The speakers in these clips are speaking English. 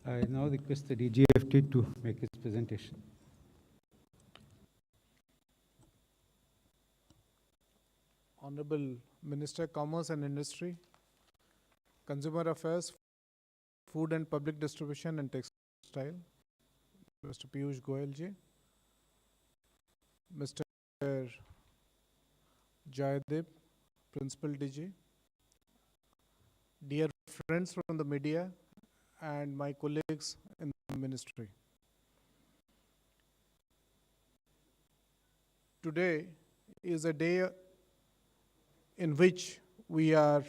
I now request the DGFT to make its presentation. Honorable Minister, Commerce and Industry, Consumer Affairs, Food and Public Distribution and Textile, Mr. Piyush Goyal ji, Mr. Jaydeep, Principal DG, dear friends from the media and my colleagues in the ministry. Today is a day in which we have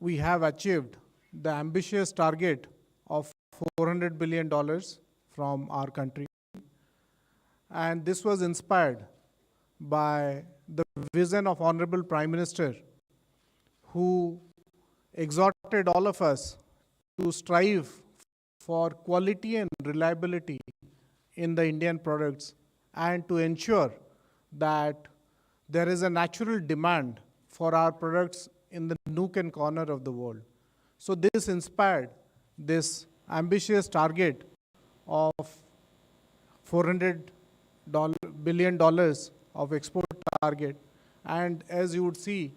achieved the ambitious target of $400 billion from our country. And this was inspired by the vision of Honorable Prime Minister, who exhorted all of us to strive for quality and reliability in the Indian products and to ensure that there is a natural demand for our products in the nook and corner of the world. So this inspired this ambitious target of $400 billion of export target. And as you would see,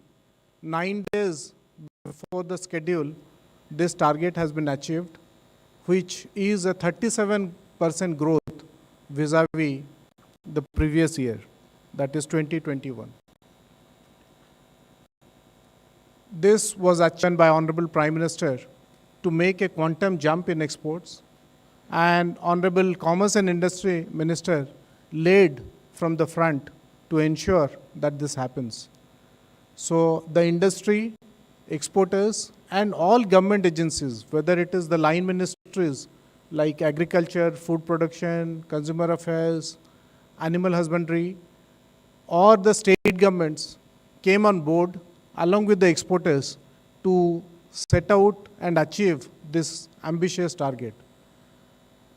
9 days before the schedule, this target has been achieved, which is a 37% growth vis-a-vis the previous year, that is 2021. This was achieved by Honorable Prime Minister to make a quantum jump in exports, and Honorable Commerce and Industry Minister led from the front to ensure that this happens. So the industry, exporters, and all government agencies, whether it is the line ministries like agriculture, food production, consumer affairs, animal husbandry, or the state governments, came on board along with the exporters to set out and achieve this ambitious target.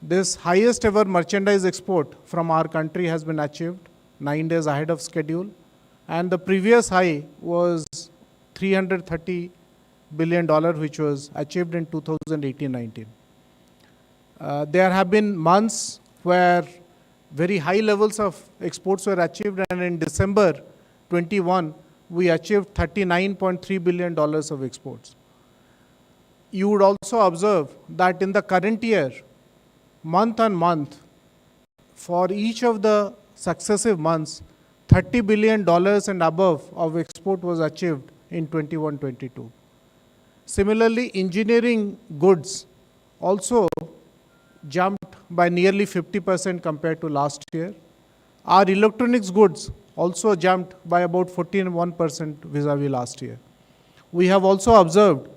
This highest ever merchandise export from our country has been achieved 9 days ahead of schedule, and the previous high was $330 billion, which was achieved in 2018-19. There have been months where very high levels of exports were achieved, and in December 21, we achieved $39.3 billion of exports. You would also observe that in the current year, month on month, for each of the successive months, $30 billion and above of export was achieved in 21-22. Similarly, engineering goods also jumped by nearly 50% compared to last year. Our electronics goods also jumped by about 41% vis-a-vis last year. We have also observed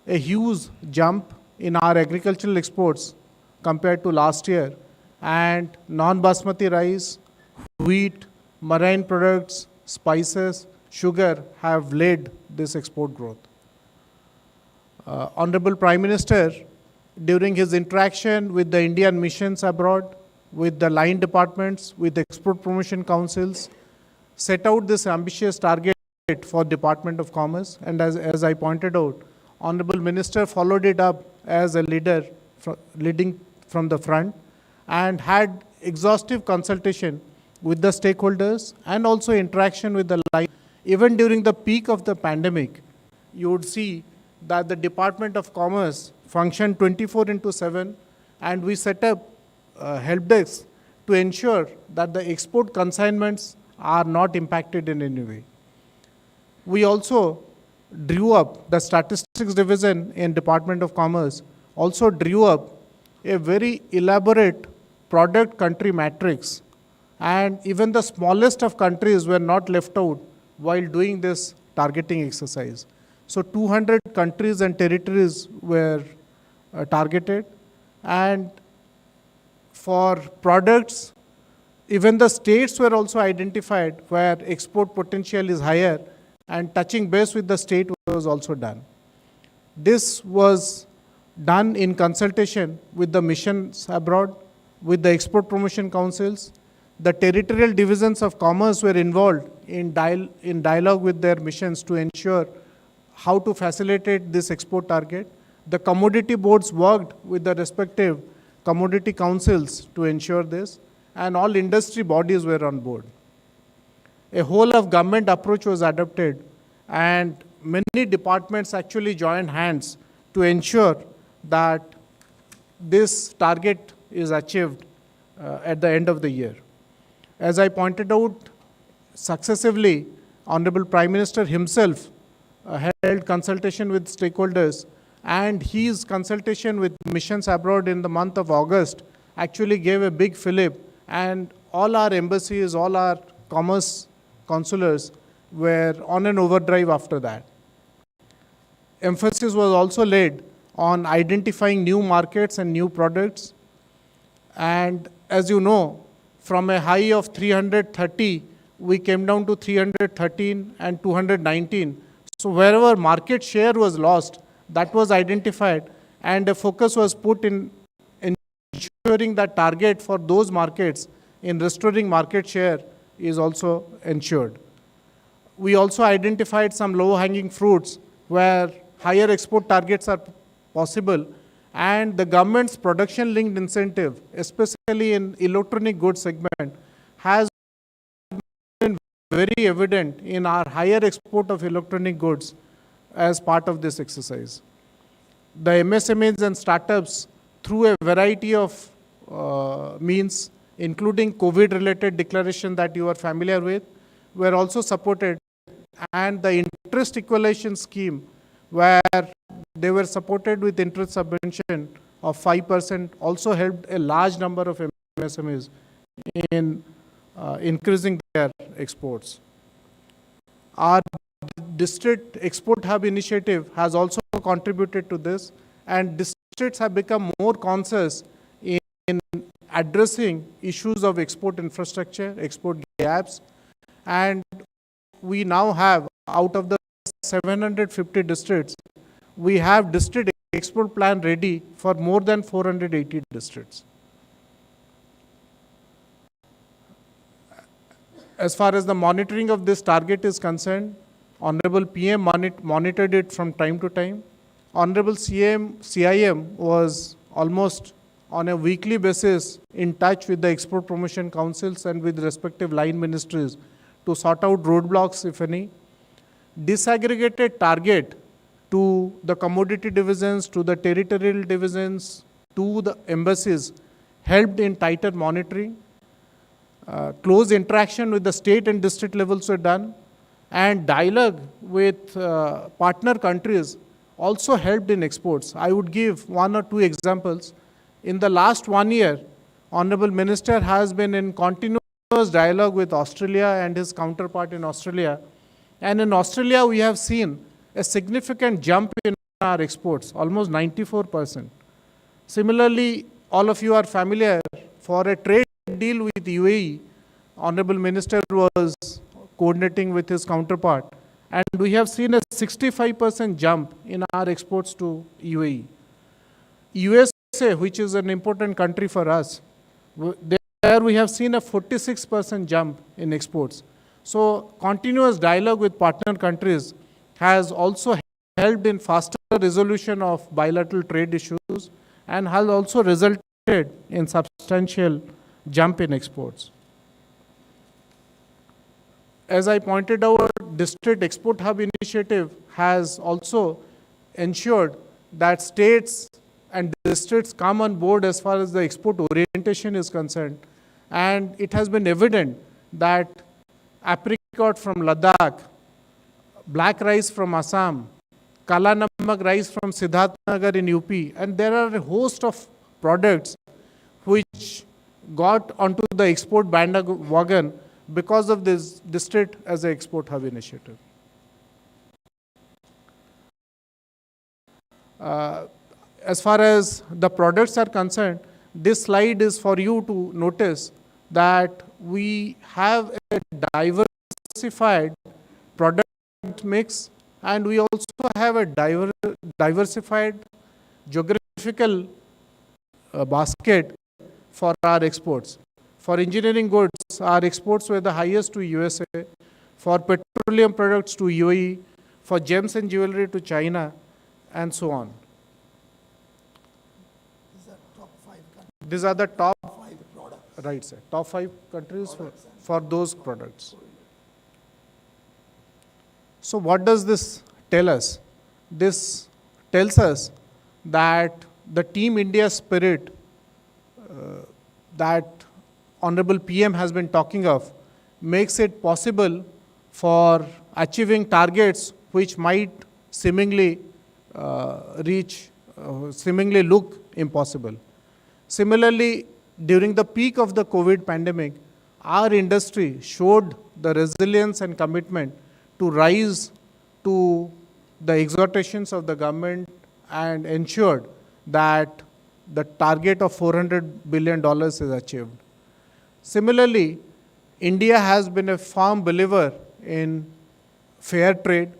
a huge jump in our agricultural exports compared to last year, and non-basmati rice, wheat, marine products, spices, sugar have led this export growth. Honorable Prime Minister, during his interaction with the Indian missions abroad, with the line departments, with export promotion councils, set out this ambitious target for Department of Commerce, and as I pointed out, Honorable Minister followed it up as a leader leading from the front and had exhaustive consultation with the stakeholders and also interaction with the line. Even during the peak of the pandemic, you would see that the Department of Commerce functioned 24/7, and we set up help desks to ensure that the export consignments are not impacted in any way. We also drew up, the Statistics Division in Department of Commerce also drew up a very elaborate product country matrix, and even the smallest of countries were not left out while doing this targeting exercise. So 200 countries and territories were targeted, and for products, even the states were also identified where export potential is higher, and touching base with the state was also done. This was done in consultation with the missions abroad, with the export promotion councils. The territorial divisions of commerce were involved in dialogue with their missions to ensure how to facilitate this export target. The commodity boards worked with the respective commodity councils to ensure this, and all industry bodies were on board. A whole of government approach was adopted, and many departments actually joined hands to ensure that this target is achieved at the end of the year. As I pointed out successively, Honorable Prime Minister himself held consultation with stakeholders, and his consultation with missions abroad in the month of August actually gave a big fillip, and all our embassies, all our commerce consulars were on an overdrive after that. Emphasis was also laid on identifying new markets and new products. And as you know, from a high of 330, we came down to 313 and 219. So wherever market share was lost, that was identified, and a focus was put in ensuring that target for those markets in restoring market share is also ensured. We also identified some low-hanging fruits where higher export targets are possible, and the government's production-linked incentive, especially in electronic goods segment, has been very evident in our higher export of electronic goods as part of this exercise. The MSMEs and startups, through a variety of means, including COVID-related declaration that you are familiar with, were also supported, and the interest equalization scheme, where they were supported with interest subvention of 5%, also helped a large number of MSMEs in increasing their exports. Our district export hub initiative has also contributed to this, and districts have become more conscious in addressing issues of export infrastructure, export gaps, and we now have, out of the 750 districts, we have district export plan ready for more than 480 districts. As far as the monitoring of this target is concerned, Honorable PM monitored it from time to time. Honorable CIM was almost on a weekly basis in touch with the export promotion councils and with respective line ministries to sort out roadblocks, if any. Disaggregated target to the commodity divisions, to the territorial divisions, to the embassies helped in tighter monitoring. Close interaction with the state and district levels were done, and dialogue with partner countries also helped in exports. I would give one or two examples. In the last 1 year, Honorable Minister has been in continuous dialogue with Australia and his counterpart in Australia. And in Australia, we have seen a significant jump in our exports, almost 94%. Similarly, all of you are familiar, for a trade deal with UAE, Honorable Minister was coordinating with his counterpart, and we have seen a 65% jump in our exports to UAE. USA, which is an important country for us, there we have seen a 46% jump in exports. So continuous dialogue with partner countries has also helped in faster resolution of bilateral trade issues and has also resulted in substantial jump in exports. As I pointed out, District Export Hub initiative has also ensured that states and districts come on board as far as the export orientation is concerned. And it has been evident that apricot from Ladakh, black rice from Assam, Kala Namak rice from Siddharthnagar in UP, and there are a host of products which got onto the export bandwagon because of this district as an export hub initiative. As far as the products are concerned, this slide is for you to notice that we have a diversified product mix, and we also have a diversified geographical basket for our exports. For engineering goods, our exports were the highest to USA, for petroleum products to UAE, for gems and jewelry to China, and so on. These are the top right, sir. Top 5 countries for those products. So what does this tell us? This tells us that the Team India spirit that Honorable PM has been talking of makes it possible for achieving targets which might seemingly seemingly look impossible. Similarly, during the peak of the COVID pandemic, our industry showed the resilience and commitment to rise to the exhortations of the government and ensured that the target of $400 billion is achieved. Similarly, India has been a firm believer in fair trade,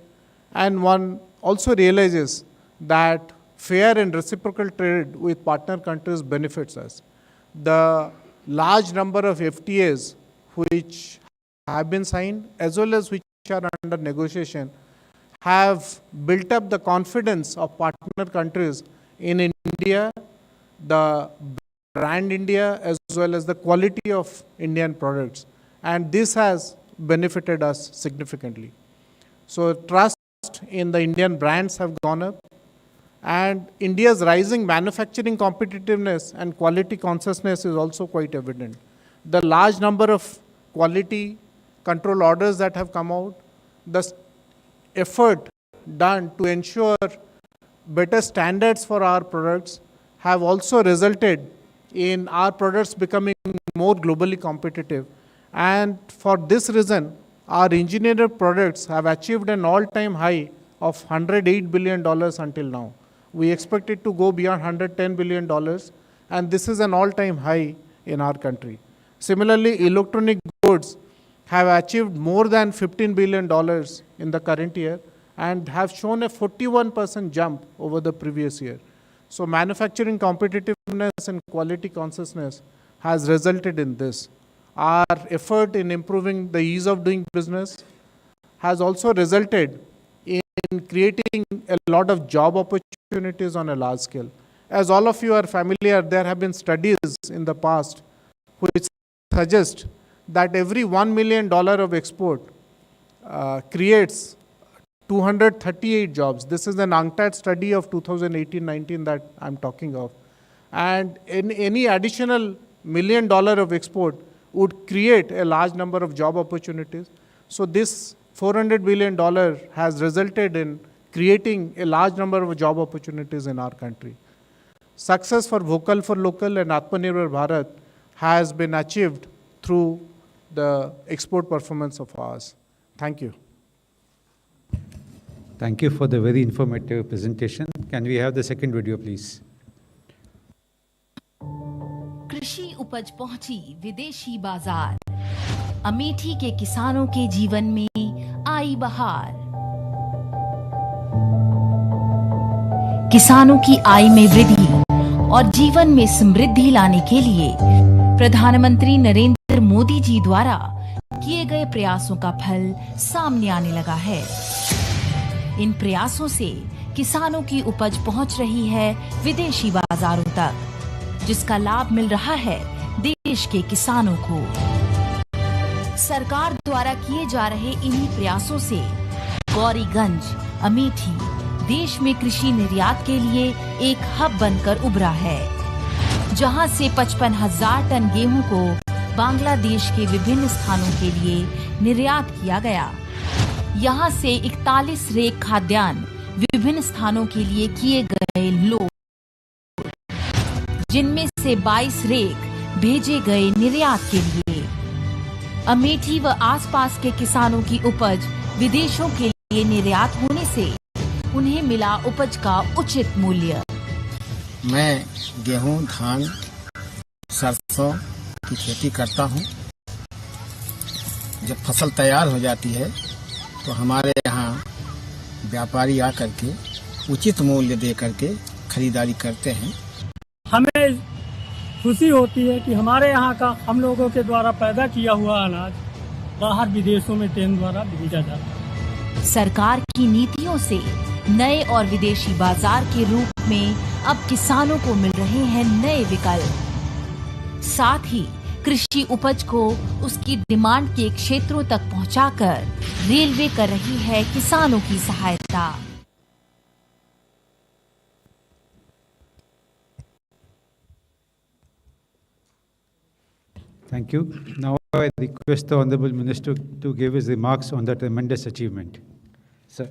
and one also realizes that fair and reciprocal trade with partner countries benefits us. The large number of FTAs which have been signed as well as which are under negotiation have built up the confidence of partner countries in India, the brand India, as well as the quality of Indian products. And this has benefited us significantly. So trust in the Indian brands have gone up, and India's rising manufacturing competitiveness and quality consciousness is also quite evident. The large number of quality control orders that have come out, the effort done to ensure better standards for our products have also resulted in our products becoming more globally competitive. And for this reason, our engineered products have achieved an all-time high of $108 billion until now. We expect it to go beyond $110 billion, and this is an all-time high in our country. Similarly, electronic goods have achieved more than $15 billion in the current year and have shown a 41% jump over the previous year. So manufacturing competitiveness and quality consciousness has resulted in this. Our effort in improving the ease of doing business has also resulted in creating a lot of job opportunities on a large scale. As all of you are familiar, there have been studies in the past which suggest that every $1 million of export creates 238 jobs. This is an UNCTAD study of 2018-19 that I'm talking of. And in any additional $1 million of export would create a large number of job opportunities. So this $400 billion has resulted in creating a large number of job opportunities in our country. Success for Vocal for Local and Atmanirbhar Bharat has been achieved through the export performance of ours. Thank you. Thank you for the very informative presentation. Can we have the second video, please? कृषि उपज पहुंची विदेशी बाजार, अमेठी के किसानों के जीवन में आई बहार। किसानों की आय में वृद्धि और जीवन में समृद्धि लाने के लिए प्रधानमंत्री नरेंद्र मोदी जी द्वारा किए गए प्रयासों का फल सामने आने लगा है। इन प्रयासों से किसानों की उपज पहुंच रही है विदेशी बाजारों तक, जिसका लाभ मिल रहा है देश के किसानों को। सरकार द्वारा किए जा रहे इन्हीं प्रयासों से गौरीगंज, अमेठी देश में कृषि निर्यात के लिए एक हब बनकर उभरा है, जहां से 55,000 टन गेहूं को बांग्लादेश के विभिन्न स्थानों के लिए निर्यात किया गया। यहां से 41 रेक खाद्यान्न विभिन्न स्थानों के लिए किए गए लोड, जिनमें से 22 रेक भेजे गए निर्यात के लिए। अमेठी व आसपास के किसानों की उपज विदेशों के लिए निर्यात होने से उन्हें मिला उपज का उचित मूल्य। मैं गेहूं, धान, सरसों की खेती करता हूं। जब फसल तैयार हो जाती है तो हमारे यहाँ व्यापारी आकर के उचित मूल्य दे करके खरीदारी करते हैं। हमें खुशी होती है कि हमारे यहाँ का हम लोगों के द्वारा पैदा किया हुआ अनाज बाहर विदेशों में ट्रेन द्वारा भेजा जाता है। सरकार की नीतियों से नए और विदेशी बाजार के रूप में अब किसानों को मिल रहे हैं नए विकल्प। साथ ही कृषि उपज को उसकी डिमांड के क्षेत्रों तक पहुंचाकर रेलवे कर रही है किसानों की सहायता। Thank you. Now I request the Honorable Minister to give his remarks on the tremendous achievement. Sir.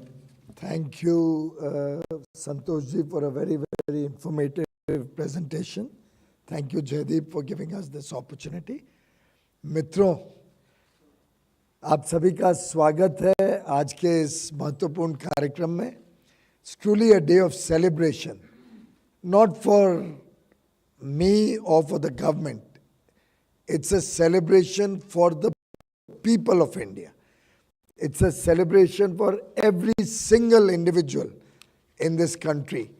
Thank you, Santosh ji, for a very, very informative presentation. Thank you, Jaideep, for giving us this opportunity. मित्रों, आप सभी का स्वागत है आज के इस महत्वपूर्ण कार्यक्रम में. It's truly a day of celebration, not for me or for the government. It's a celebration for the people of India. It's a celebration for every single individual in this country,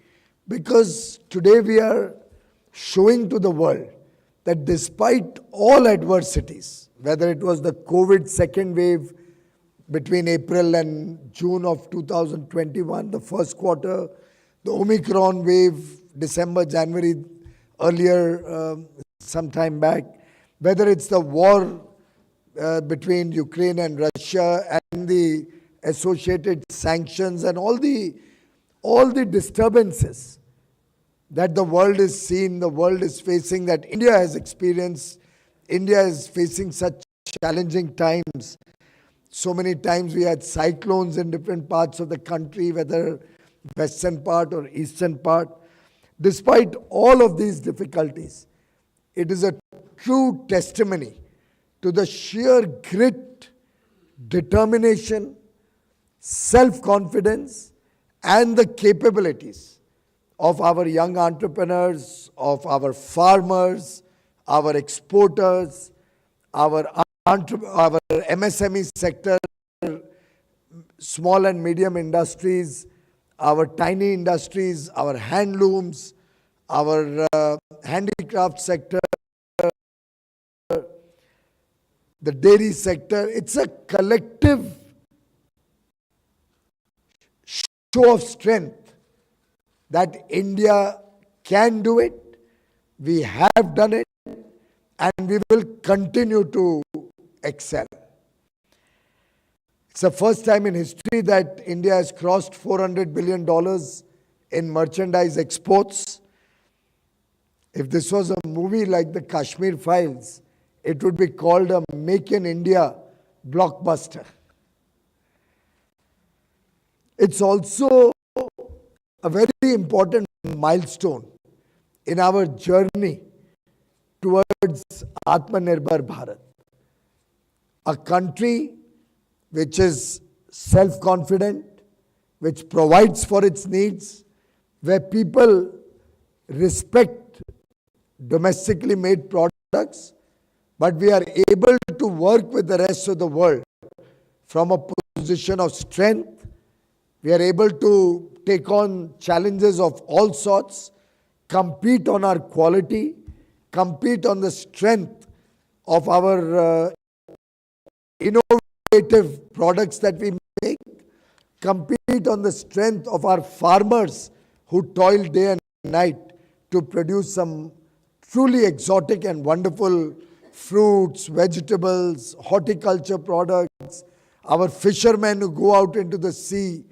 because today we are showing to the world that despite all adversities, whether it was the COVID second wave between April and June of 2021, the first quarter, the Omicron wave, December, January, earlier, some time back, whether it's the war between Ukraine and Russia and the associated sanctions and all the disturbances that the world is seeing, the world is facing, that India has experienced. India is facing such challenging times. So many times we had cyclones in different parts of the country, whether western part or eastern part. Despite all of these difficulties, it is a true testimony to the sheer grit, determination, self-confidence, and the capabilities of our young entrepreneurs, of our farmers, our exporters, our MSME sector, small and medium industries, our tiny industries, our handlooms, our handicraft sector, the dairy sector. It's a collective show of strength that India can do it, we have done it, and we will continue to excel. It's the first time in history that India has crossed $400 billion in merchandise exports. If this was a movie like the Kashmir Files, it would be called a Make in India blockbuster. It's also a very important milestone in our journey towards Atmanirbhar Bharat, a country which is self-confident, which provides for its needs, where people respect domestically made products, but we are able to work with the rest of the world from a position of strength. We are able to take on challenges of all sorts, compete on our quality, compete on the strength of our innovative products that we make, compete on the strength of our farmers who toil day and night to produce some truly exotic and wonderful fruits, vegetables, horticulture products, our fishermen who go out into the sea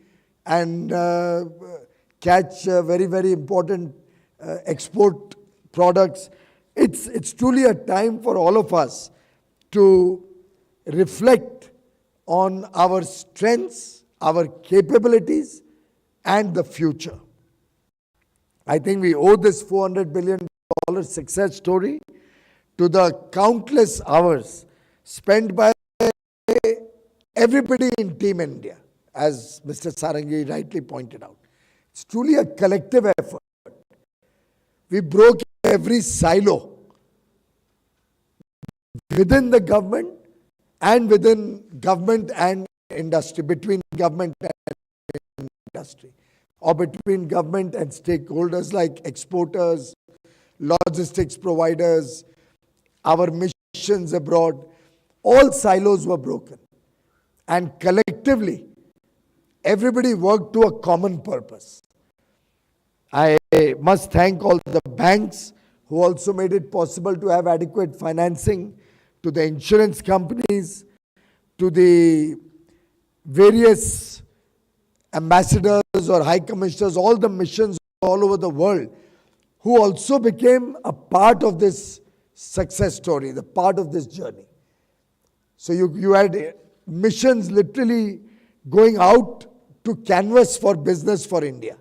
and catch very, very important export products. It's truly a time for all of us to reflect on our strengths, our capabilities, and the future. I think we owe this $400 billion success story to the countless hours spent by everybody in Team India, as Mr. Sarangi rightly pointed out. It's truly a collective effort. We broke every silo within the government and within government and industry, between government and industry, or between government and stakeholders like exporters, logistics providers, our missions abroad. All silos were broken. And collectively, everybody worked to a common purpose. I must thank all the banks who also made it possible to have adequate financing to the insurance companies, to the various ambassadors or high commissioners, all the missions all over the world, who also became a part of this success story, the part of this journey. So you had missions literally going out to canvas for business for India.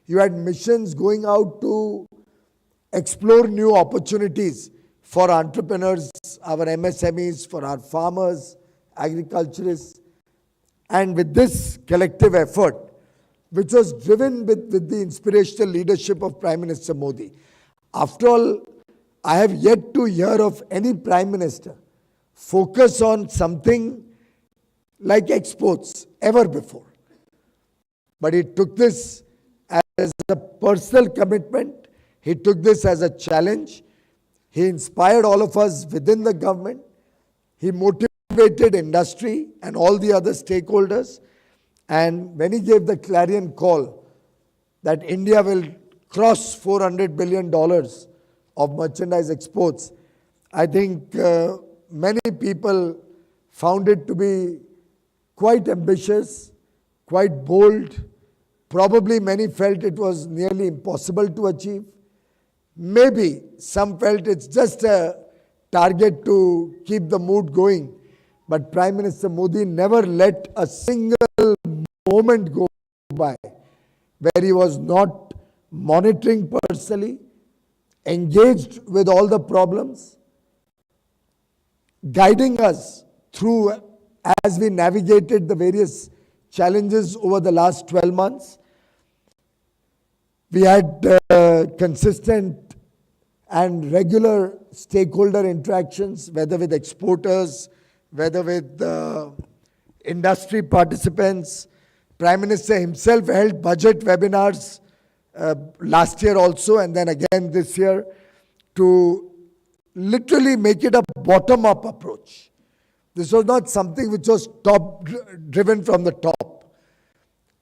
You had missions going out to explore new opportunities for entrepreneurs, our MSMEs, for our farmers, agriculturists. And with this collective effort, which was driven with the inspirational leadership of Prime Minister Modi. After all, I have yet to hear of any Prime Minister focus on something like exports ever before. But he took this as a personal commitment. He took this as a challenge. He inspired all of us within the government. He motivated industry and all the other stakeholders. And when he gave the clarion call that India will cross $400 billion of merchandise exports, I think many people found it to be quite ambitious, quite bold. Probably many felt it was nearly impossible to achieve. Maybe some felt it's just a target to keep the mood going. But Prime Minister Modi never let a single moment go by where he was not monitoring personally, engaged with all the problems, guiding us through as we navigated the various challenges over the last 12 months. We had consistent and regular stakeholder interactions, whether with exporters, whether with industry participants. Prime Minister himself held budget webinars last year also, and then again this year, to literally make it a bottom-up approach. This was not something which was driven from the top.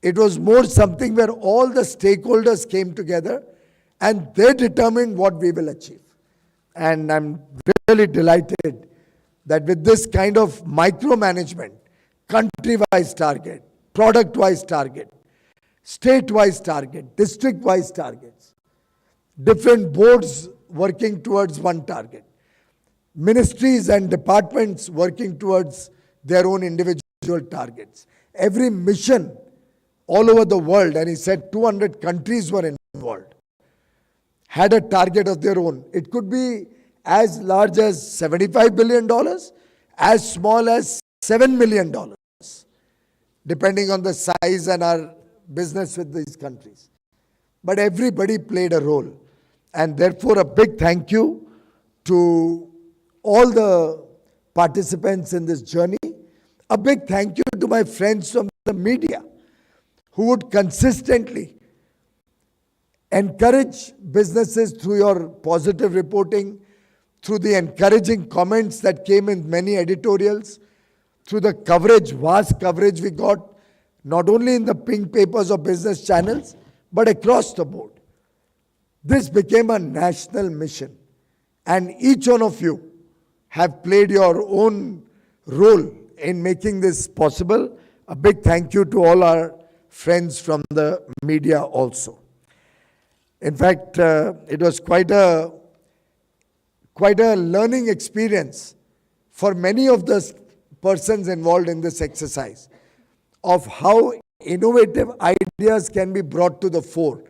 It was more something where all the stakeholders came together and they determined what we will achieve. And I'm really delighted that with this kind of micromanagement, country-wise target, product-wise target, state-wise target, district-wise targets, different boards working towards one target, ministries and departments working towards their own individual targets. Every mission all over the world, and he said 200 countries were involved, had a target of their own. It could be as large as $75 billion, as small as $7 million, depending on the size and our business with these countries. But everybody played a role. And therefore, a big thank you to all the participants in this journey. A big thank you to my friends from the media who would consistently encourage businesses through your positive reporting, through the encouraging comments that came in many editorials, through the coverage, vast coverage we got, not only in the pink papers or business channels, but across the board. This became a national mission. And each one of you have played your own role in making this possible. A big thank you to all our friends from the media also. In fact, it was quite a learning experience for many of the persons involved in this exercise of how innovative ideas can be brought to the fore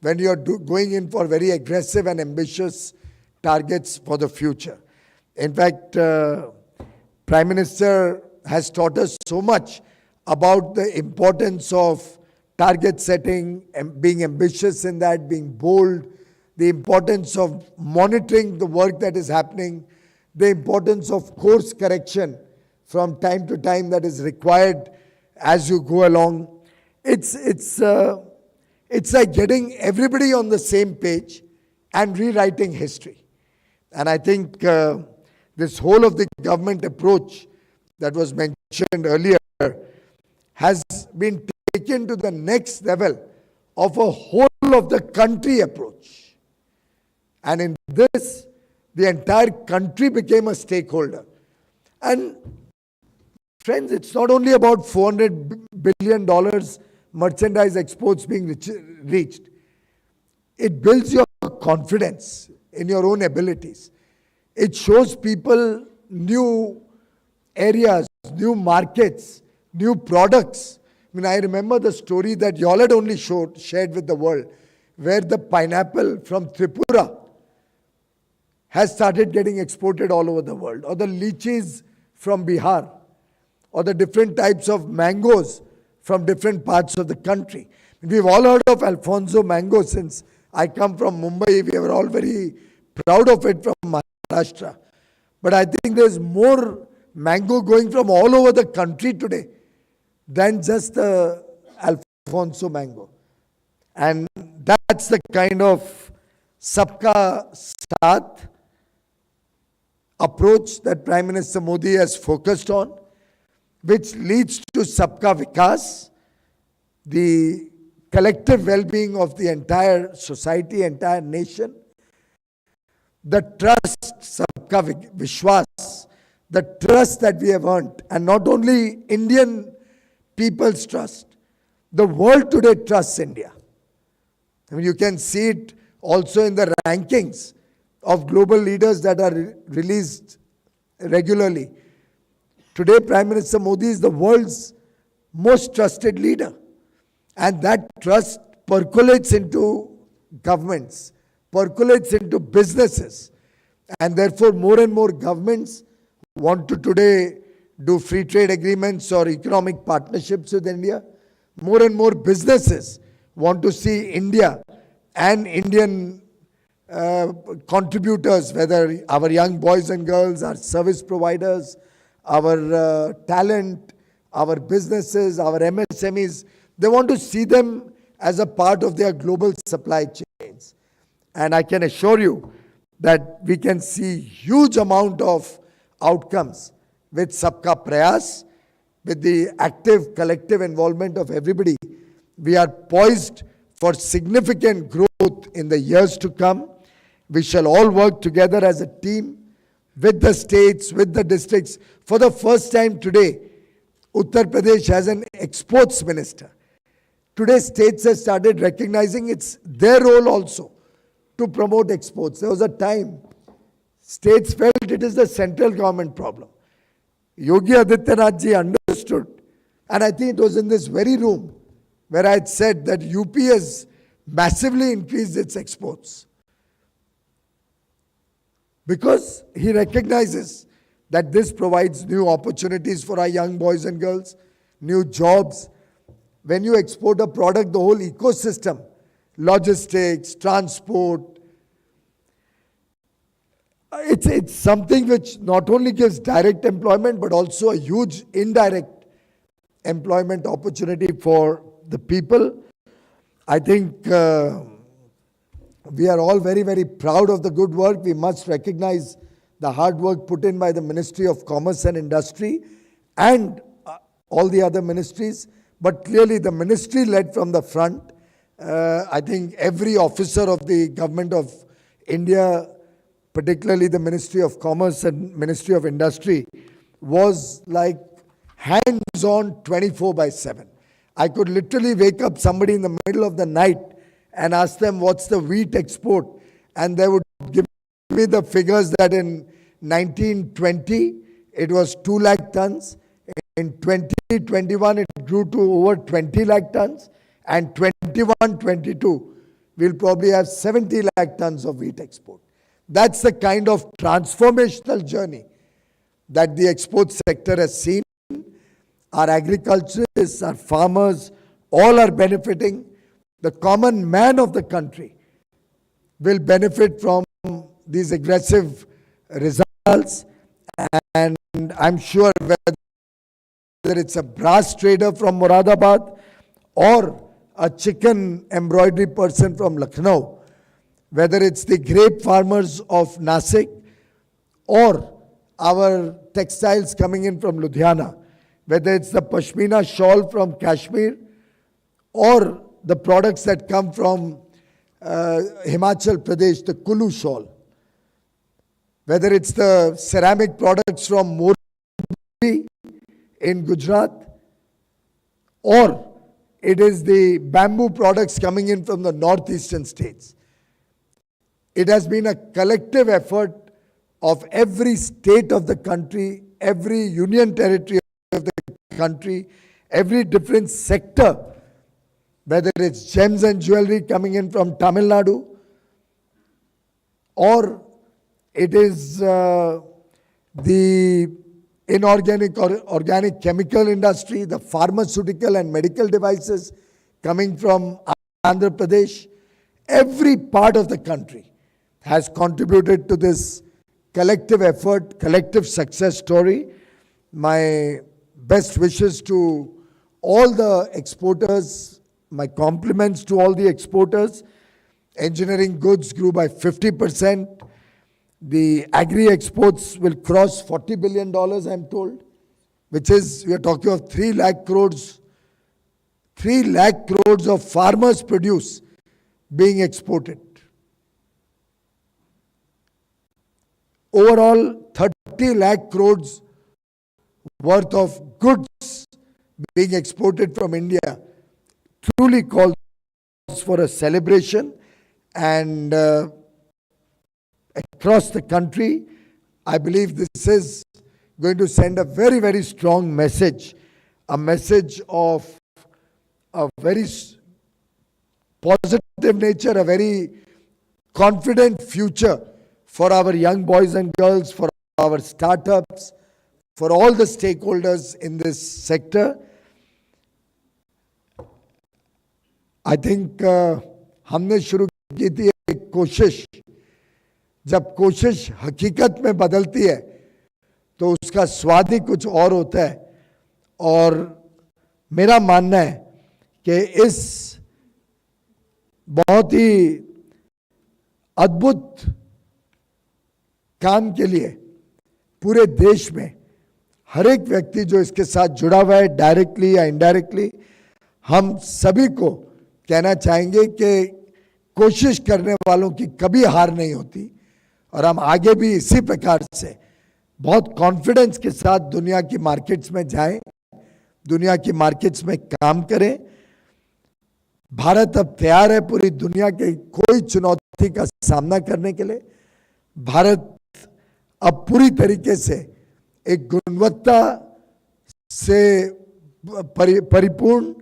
when you are going in for very aggressive and ambitious targets for the future. In fact, Prime Minister has taught us so much about the importance of target setting, and being ambitious in that, being bold, the importance of monitoring the work that is happening, the importance of course correction from time to time that is required as you go along. It's like getting everybody on the same page and rewriting history. And I think this whole of the government approach that was mentioned earlier has been taken to the next level of a whole of the country approach. And in this, the entire country became a stakeholder. And friends, it's not only about $400 billion merchandise exports being reached. It builds your confidence in your own abilities. It shows people new areas, new markets, new products. I mean, I remember the story that y'all had only shared with the world, where the pineapple from Tripura has started getting exported all over the world, or the lychees from Bihar, or the different types of mangoes from different parts of the country. We've all heard of Alfonso mango since I come from Mumbai. We are all very proud of it from Maharashtra. But I think there's more mango going from all over the country today than just the Alfonso mango. And that's the kind of Sabka Saath approach that Prime Minister Modi has focused on, which leads to Sabka Vikas, the collective well-being of the entire society, entire nation, the trust, Sabka Vishwas, the trust that we have earned, and not only Indian people's trust, the world today trusts India. I mean, you can see it also in the rankings of global leaders that are released regularly. Today, Prime Minister Modi is the world's most trusted leader. And that trust percolates into governments, percolates into businesses. And therefore, more and more governments want to today do free trade agreements or economic partnerships with India. More and more businesses want to see India and Indian contributors, whether our young boys and girls, our service providers, our talent, our businesses, our MSMEs, they want to see them as a part of their global supply chains. And I can assure you that we can see huge amount of outcomes with Sabka Prayas, with the active collective involvement of everybody. We are poised for significant growth in the years to come. We shall all work together as a team with the states, with the districts. For the first time today, Uttar Pradesh has an exports minister. Today, states have started recognizing it's their role also to promote exports. There was a time states felt it is the central government problem. Yogi Adityanath ji understood, and I think it was in this very room where I had said that UP has massively increased its exports. Because he recognizes that this provides new opportunities for our young boys and girls, new jobs. When you export a product, the whole ecosystem, logistics, transport, it's something which not only gives direct employment, but also a huge indirect employment opportunity for the people. I think we are all very, very proud of the good work. We must recognize the hard work put in by the Ministry of Commerce and Industry and all the other ministries. But clearly the ministry led from the front. I think every officer of the government of India, particularly the Ministry of Commerce and Ministry of Industry, was like hands-on 24/7. I could literally wake up somebody in the middle of the night and ask them what's the wheat export, and they would give me the figures that in 1920 it was 2 lakh tons, in 2021 it grew to over 20 lakh tons, and 21-22 we'll probably have 70 lakh tons of wheat export. That's the kind of transformational journey that the export sector has seen. Our agriculturists, our farmers, all are benefiting. The common man of the country will benefit from these aggressive results. And I'm sure whether it's a brass trader from Moradabad or a chicken embroidery person from Lucknow, whether it's the grape farmers of Nasik or our textiles coming in from Ludhiana, whether it's the Pashmina shawl from Kashmir or the products that come from Himachal Pradesh, the Kulu shawl, whether it's the ceramic products from Morbi in Gujarat, or it is the bamboo products coming in from the northeastern states. It has been a collective effort of every state of the country, every union territory of the country, every different sector, whether it's gems and jewelry coming in from Tamil Nadu, or it is the inorganic or organic chemical industry, the pharmaceutical and medical devices coming from Andhra Pradesh. Every part of the country has contributed to this collective effort, collective success story. My best wishes to all the exporters, my compliments to all the exporters. Engineering goods grew by 50%. The agri exports will cross $40 billion, I'm told, which is, we are talking of 3 lakh crores, 3 lakh crores of farmers' produce being exported. Overall, 30 lakh crores worth of goods being exported from India truly calls for a celebration, and across the country, I believe this is going to send a very, very strong message, a message of a very positive nature, a very confident future for our young boys and girls, for our startups, for all the stakeholders in this sector. I think हमने शुरू की थी एक कोशिश, जब कोशिश हकीकत में बदलती है तो उसका स्वाद ही कुछ और होता है। और मेरा मानना है कि इस बहुत ही अद्भुत काम के लिए पूरे देश में हर एक व्यक्ति जो इसके साथ जुड़ा हुआ है, डायरेक्टली या इनडायरेक्टली, हम सभी को कहना चाहेंगे कि कोशिश करने वालों की कभी हार नहीं होती, और हम आगे भी इसी प्रकार से बहुत कॉन्फिडेंस के साथ दुनिया की मार्केट्स में जाएं, दुनिया की मार्केट्स में काम करें। भारत अब तैयार है पूरी दुनिया के कोई चुनौती का सामना करने के लिए। भारत अब पूरी तरीके से एक गुणवत्ता से परिपूर्ण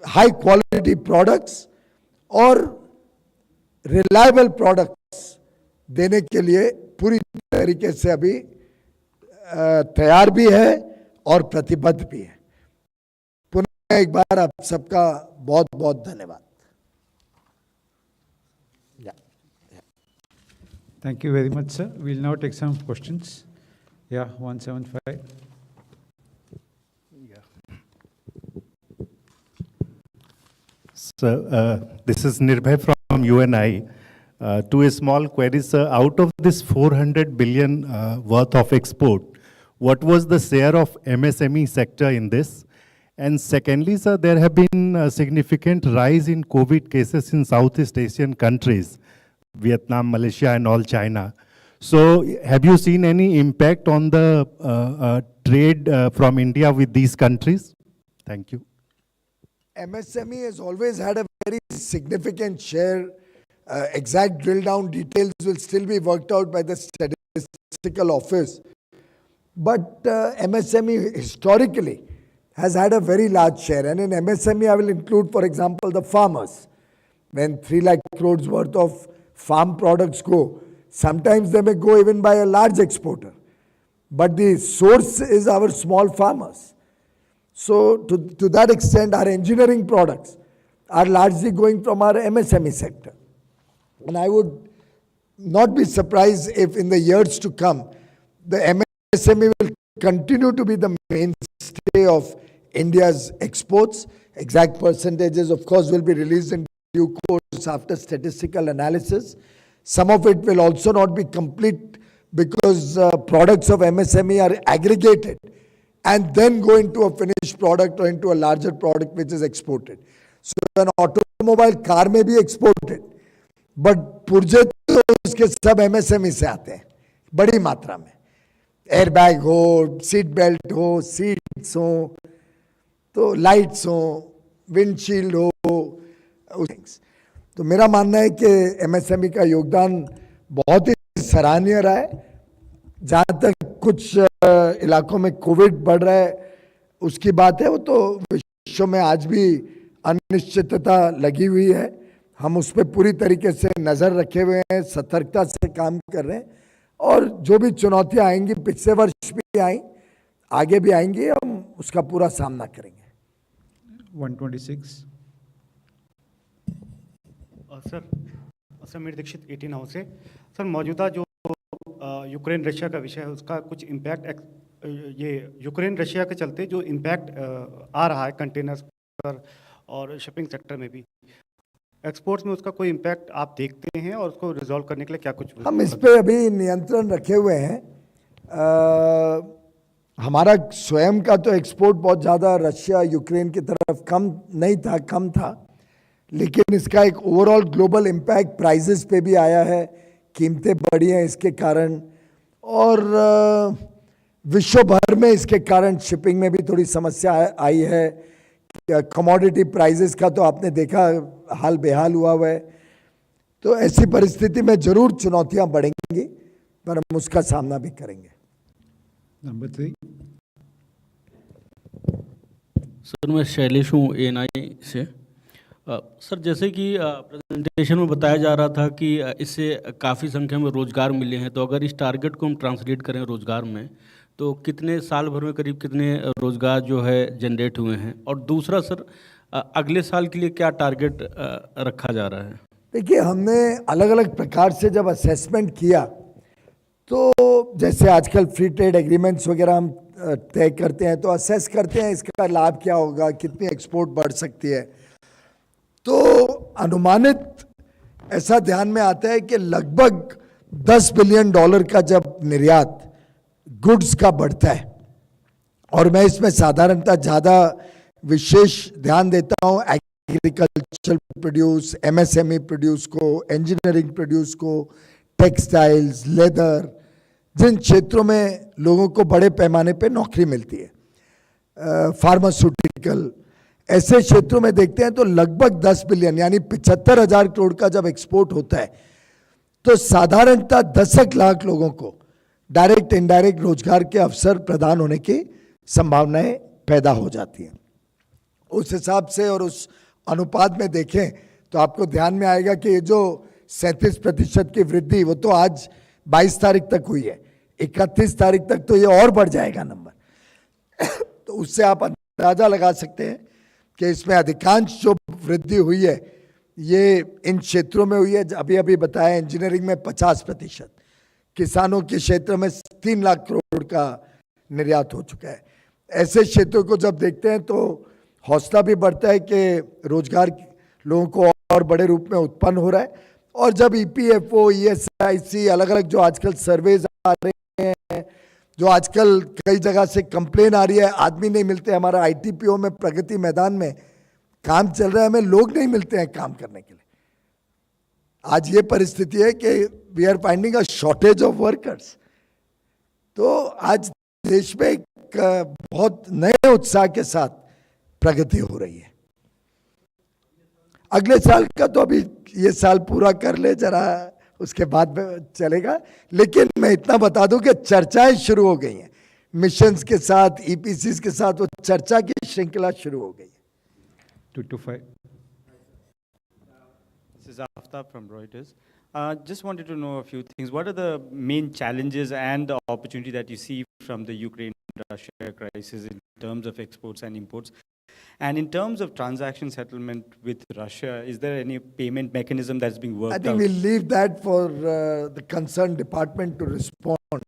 हाई क्वालिटी प्रोडक्ट्स और रिलायबल प्रोडक्ट्स देने के लिए पूरी तरीके से अभी तैयार भी है और प्रतिबद्ध भी है। पुनः एक बार आप सबका बहुत बहुत धन्यवाद। Thank you very much, sir. We'll now take some questions. Yeah, 175. So, this is Nirbhay from UNI. To a small query, sir, out of this 400 billion worth of export, what was the share of MSME sector in this? And secondly, sir, there have been a significant rise in COVID cases in Southeast Asian countries, Vietnam, Malaysia, and all China. So, have you seen any impact on the trade from India with these countries? Thank you. MSME has always had a very significant share. Exact drill down details will still be worked out by the statistical office. But MSME historically has had a very large share. And in MSME, I will include, for example, the farmers. When 3 lakh crores worth of farm products go, sometimes they may go even by a large exporter. But the source is our small farmers. So to that extent, our engineering products are largely going from our MSME sector. And I would not be surprised if in the years to come, the MSME will continue to be the mainstay of India's exports. Exact percentages, of course, will be released in due course after statistical analysis. Some of it will also not be complete because products of MSME are aggregated and then go into a finished product or into a larger product which is exported. So an automobile car may be exported, but पुर्जे तो उसके सब MSME से आते हैं बड़ी मात्रा में। एयरबैग हो, सीट बेल्ट हो, सीट्स हो, तो लाइट्स हो, विंडशील्ड हो, तो मेरा मानना है कि एमएसएमई का योगदान बहुत ही सराहनीय रहा है। जहाँ तक कुछ इलाकों में कोविड बढ़ रहा है उसकी बात है, वो तो विश्व में आज भी अनिश्चितता लगी हुई है। हम उस पर पूरी तरीके से नज़र रखे हुए हैं, सतर्कता से काम कर रहे हैं, और जो भी चुनौतियां आएंगी, पिछले वर्ष भी आई, आगे भी आएंगी, हम उसका पूरा सामना करेंगे। 126। सर समीर दीक्षित 18 हाउस से। सर, मौजूदा जो यूक्रेन रशिया का विषय है उसका कुछ इम्पैक्ट, ये यूक्रेन रशिया के चलते जो इम्पैक्ट आ रहा है कंटेनर्स पर और शिपिंग सेक्टर में भी, एक्सपोर्ट्स में उसका कोई इम्पैक्ट आप देखते हैं, और उसको रिजॉल्व करने के लिए क्या कुछ हम इस पे अभी नियंत्रण रखे हुए हैं। हमारा स्वयं का तो एक्सपोर्ट बहुत ज़्यादा रशिया यूक्रेन की तरफ कम नहीं था, कम था, लेकिन इसका एक ओवरऑल ग्लोबल इम्पैक्ट प्राइजेस पे भी आया है, कीमतें बढ़ी हैं इसके कारण, और विश्व भर में इसके कारण शिपिंग में भी थोड़ी समस्या आई है। कमोडिटी प्राइजेस का तो आपने देखा हाल बेहाल हुआ है। तो ऐसी परिस्थिति में जरूर चुनौतियां बढ़ेंगी, पर हम उसका सामना भी करेंगे। नंबर 3। सर, मैं शैलेश हूँ एएनआई से। सर, जैसे कि प्रेजेंटेशन में बताया जा रहा था कि इससे काफ़ी संख्या में रोज़गार मिले हैं, तो अगर इस टारगेट को हम ट्रांसलेट करें रोज़गार में, तो कितने साल भर में करीब कितने रोज़गार जो है जनरेट हुए हैं? और दूसरा सर, अगले साल के लिए क्या टारगेट रखा जा रहा है? देखिए, हमने अलग अलग प्रकार से जब असेसमेंट किया, तो जैसे आजकल फ्री ट्रेड एग्रीमेंट्स वगैरह हम तय करते हैं, तो असेस करते हैं इसका लाभ क्या होगा, कितनी एक्सपोर्ट बढ़ सकती है। तो अनुमानित ऐसा ध्यान में आता है कि लगभग $10 बिलियन का जब निर्यात गुड्स का बढ़ता है, और मैं इसमें साधारणतः ज़्यादा विशेष ध्यान देता हूँ एग्रीकल्चर प्रोड्यूस, एमएसएमई प्रोड्यूस को, इंजीनियरिंग प्रोड्यूस को, टेक्सटाइल्स, लेदर, जिन क्षेत्रों में लोगों को बड़े पैमाने पे नौकरी मिलती है, फार्मास्यूटिकल, ऐसे क्षेत्रों में देखते हैं तो लगभग 10 बिलियन यानी 75,000 करोड़ का जब एक्सपोर्ट होता है, तो साधारणतः 10 लाख लोगों को डायरेक्ट इनडायरेक्ट रोजगार के अवसर प्रदान होने की संभावनाएं पैदा हो जाती हैं। उस हिसाब से और उस अनुपात में देखें तो आपको ध्यान में आएगा कि ये जो 37% की वृद्धि, वो तो आज 22 तारीख तक हुई है, 31 तारीख तक तो ये और बढ़ जाएगा नंबर। तो उससे आप अंदाजा लगा सकते हैं कि इसमें अधिकांश जो वृद्धि हुई है ये इन क्षेत्रों में हुई है। अभी अभी बताया, इंजीनियरिंग में 50%, किसानों के क्षेत्र में 3 लाख करोड़ का निर्यात हो चुका है। ऐसे क्षेत्रों को जब देखते हैं तो हौसला भी बढ़ता है कि रोजगार लोगों को और बड़े रूप में उत्पन्न हो रहा है। और जब ईपीएफओ, ईएसआईसी, अलग अलग जो आजकल सर्वेज आ रहे हैं, जो आजकल कई जगह से कंप्लेन आ रही है, आदमी नहीं मिलते, हमारा आईटीपीओ में प्रगति मैदान में काम चल रहा है, हमें लोग नहीं मिलते हैं काम करने के लिए। आज ये परिस्थिति है कि we are finding a shortage of workers. तो आज देश में एक बहुत नए उत्साह के साथ प्रगति हो रही है। अगले साल का तो अभी ये साल पूरा कर ले जरा, उसके बाद में चलेगा। लेकिन मैं इतना बता दूं कि चर्चाएं शुरू हो गई हैं मिशंस के साथ, ईपीसीज के साथ, वो चर्चा की श्रृंखला शुरू हो गई है। 225. This is Aftab from Reuters. Just wanted to know a few things. What are the main challenges and the opportunity that you see from the Ukraine-Russia crisis in terms of exports and imports? And in terms of transaction settlement with Russia, is there any payment mechanism that's being worked out? I think we'll leave that for the concerned department to respond.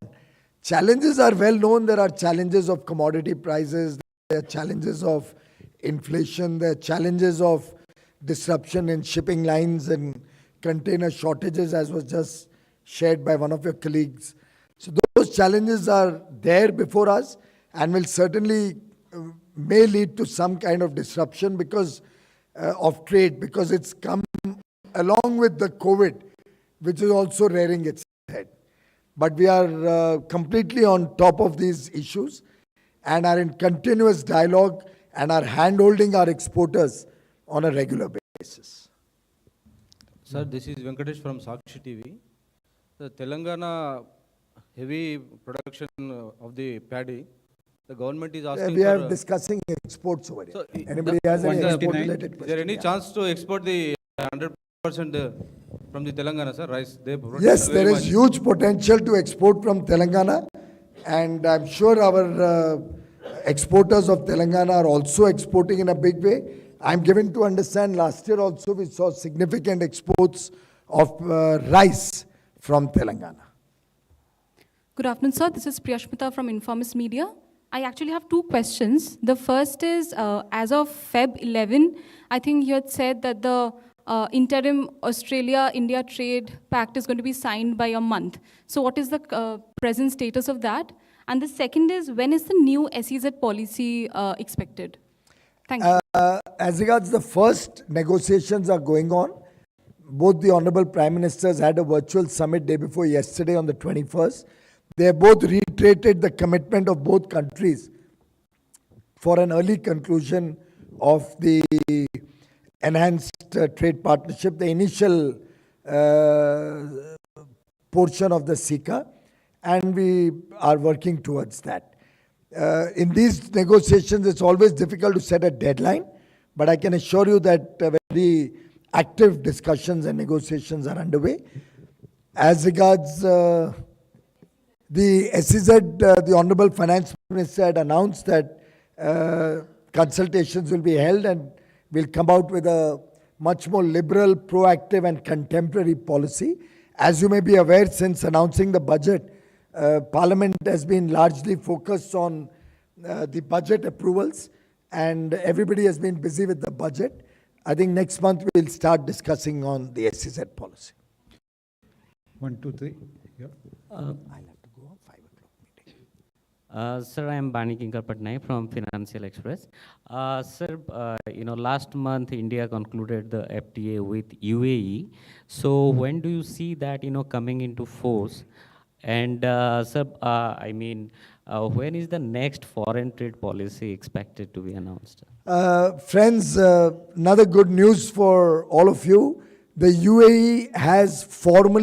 Challenges are well known. There are challenges of commodity prices, there are challenges of inflation, there are challenges of disruption in shipping lines and container shortages, as was just shared by one of your colleagues. So those challenges are there before us and will certainly may lead to some kind of disruption because of trade, because it's come along with the COVID, which is also rearing its head. But we are completely on top of these issues and are in continuous dialogue and are hand-holding our exporters on a regular basis. Sir, this is Venkatesh from Sakshi TV. The Telangana heavy production of the paddy, the government is asking We are for, discussing exports over here. So, Anybody has any 179? export-related is question? there any Yeah. chance to export the 100% from the Telangana, sir, rice? They produce Yes, very there is much. huge potential to export from Telangana, and I'm sure our exporters of Telangana are also exporting in a big way. I'm given to understand last year also we saw significant exports of rice from Telangana. Good afternoon, sir. This is Priyashmita from Informis Media. I actually have two questions. The first is, as of Feb 11, I think you had said that the interim Australia-India trade pact is going to be signed by a month. So what is the present status of that? And the second is, when is the new SEZ policy expected? Thank you. As regards the first, negotiations are going on. Both the Honorable Prime Ministers had a virtual summit day before yesterday on the 21st. They have both reiterated the commitment of both countries for an early conclusion of the enhanced trade partnership, the initial portion of the SICA, and we are working towards that. In these negotiations, it's always difficult to set a deadline, but I can assure you that very active discussions and negotiations are underway. As regards the SEZ, the Honorable Finance Minister had announced that consultations will be held and will come out with a much more liberal, proactive and contemporary policy. As you may be aware, since announcing the budget, Parliament has been largely focused on the budget approvals and everybody has been busy with the budget. I think next month we'll start discussing on the SEZ policy. 1, 2, 3. Yeah. I'll have to go on 5 o'clock meeting. Sir, I am Bani Kinkar Patnaik from Financial Express. Sir, last month India concluded the FTA with UAE. So when do you see that, coming into force? And sir, when is the next foreign trade policy expected to be announced? Friends, another good news for all of you. The UAE has formally